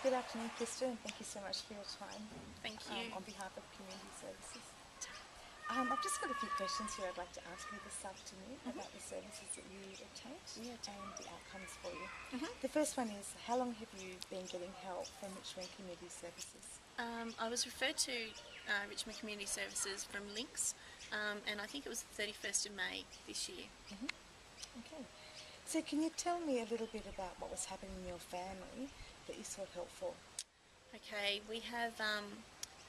Good afternoon, Krista, and thank you so much for your time. Thank you. On behalf of Community Services. I've just got a few questions here I'd like to ask you this afternoon about the services that you obtained and the outcomes for you. The first one is, how long have you been getting help from Richmond Community Services? I was referred to Richmond Community Services from Links, and I think it was the 31st of May this year. Okay. So can you tell me a little bit about what was happening in your family that you sought help for? Okay, we have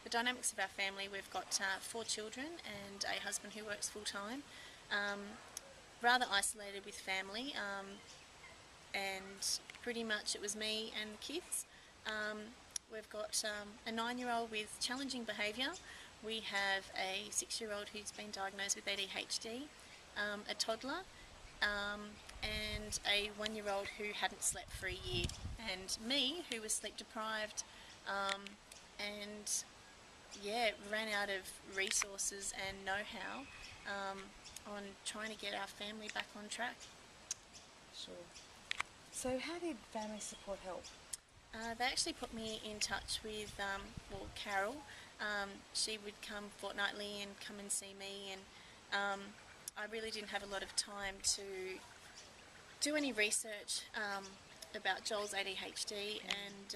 the dynamics of our family. We've got 4 children and a husband who works full-time. Rather isolated with family, and pretty much it was me and the kids. We've got a 9-year-old with challenging behaviour. We have a 6-year-old who's been diagnosed with ADHD, a toddler, and a 1-year-old who hadn't slept for a year, and me, who was sleep deprived, and ran out of resources and know-how on trying to get our family back on track. Sure. So how did family support help? They actually put me in touch with, Carol. She would come fortnightly and come and see me, and I really didn't have a lot of time to do any research about Joel's ADHD, and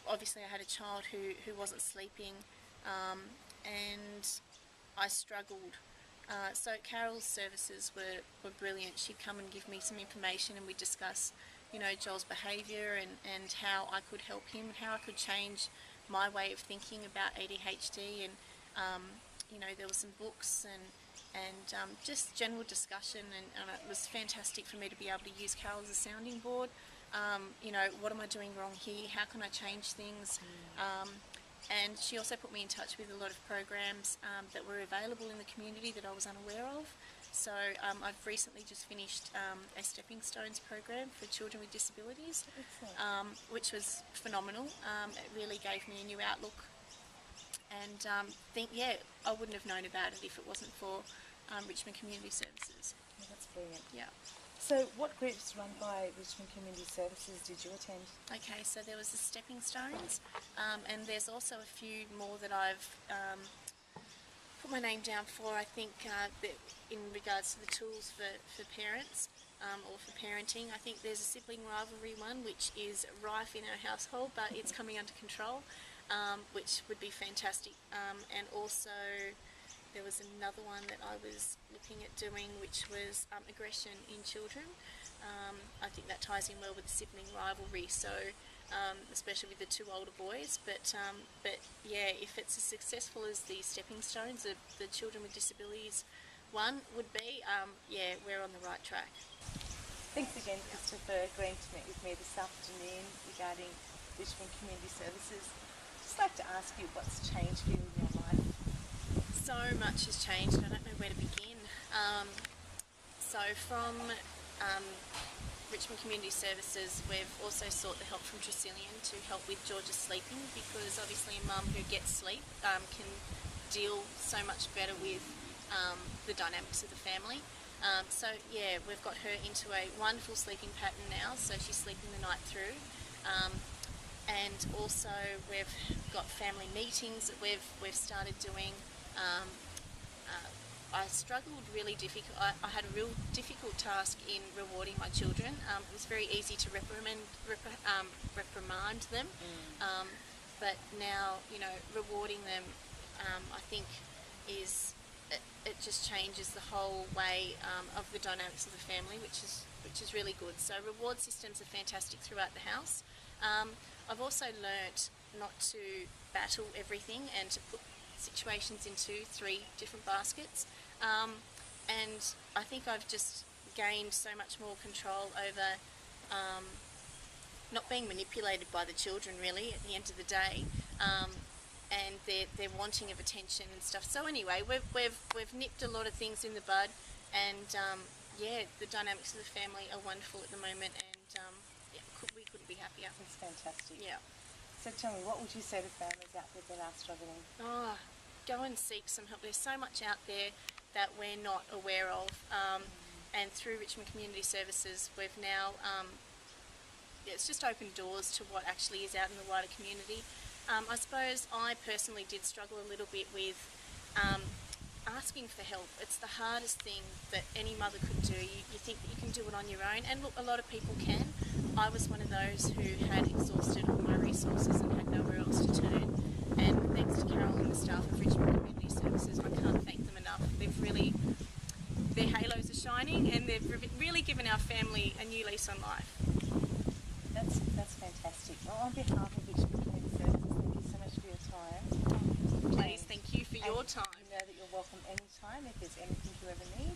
obviously I had a child who wasn't sleeping, and I struggled. So Carol's services were brilliant. She'd come and give me some information, and we'd discuss, Joel's behaviour and how I could help him, how I could change my way of thinking about ADHD, and there were some books and just general discussion, and it was fantastic for me to be able to use Carol as a sounding board. What am I doing wrong here? How can I change things? And she also put me in touch with a lot of programs that were available in the community that I was unaware of. So I've recently just finished a Stepping Stones program for children with disabilities, which was phenomenal. It really gave me a new outlook, and I wouldn't have known about it if it wasn't for Richmond Community Services. Oh, that's brilliant. Yeah. So what groups run by Richmond Community Services did you attend? Okay, so there was the Stepping Stones, and there's also a few more that I've put my name down for. I think that in regards to the tools for parents or for parenting, I think there's a sibling rivalry one which is rife in our household, but it's coming under control, which would be fantastic. And also there was another one that I was looking at doing, which was aggression in children. I think that ties in well with the sibling rivalry, so especially with the 2 older boys. But if it's as successful as the Stepping Stones, the children with disabilities one would be, we're on the right track. Thanks again, Krista, for agreeing to meet with me this afternoon regarding Richmond Community Services. I'd just like to ask you what's changed for you in your life. So much has changed. I don't know where to begin. So from Richmond Community Services, we've also sought the help from Tresillian to help with George's sleeping, because obviously a mum who gets sleep can deal so much better with the dynamics of the family. We've got her into a wonderful sleeping pattern now, so she's sleeping the night through. And also we've got family meetings that we've started doing. I struggled really difficult. I had a real difficult task in rewarding my children. It was very easy to reprimand them, but now rewarding them, I think it just changes the whole way of the dynamics of the family, which is really good. So reward systems are fantastic throughout the house. I've also learnt not to battle everything and to put situations into 3 different baskets, and I think I've just gained so much more control over not being manipulated by the children, really, at the end of the day, and their wanting of attention and stuff. So anyway, we've nipped a lot of things in the bud, and the dynamics of the family are wonderful at the moment, and we couldn't be happier. That's fantastic. Yeah. So tell me, what would you say to families out there that are struggling? Go and seek some help. There's so much out there that we're not aware of, and through Richmond Community Services we've now it's just opened doors to what actually is out in the wider community. I suppose I personally did struggle a little bit with asking for help. It's the hardest thing that any mother could do. You think that you can do it on your own, and look, a lot of people can. I was one of those who had exhausted all my resources and had nowhere else to turn. And thanks to Carol and the staff of Richmond Community Services, I can't thank them enough. Their halos are shining, and they've really given our family a new lease on life. That's fantastic. Well, on behalf of Richmond Community Services, thank you so much for your time. Please, thank you for your time. You know that you're welcome anytime if there's anything you ever need.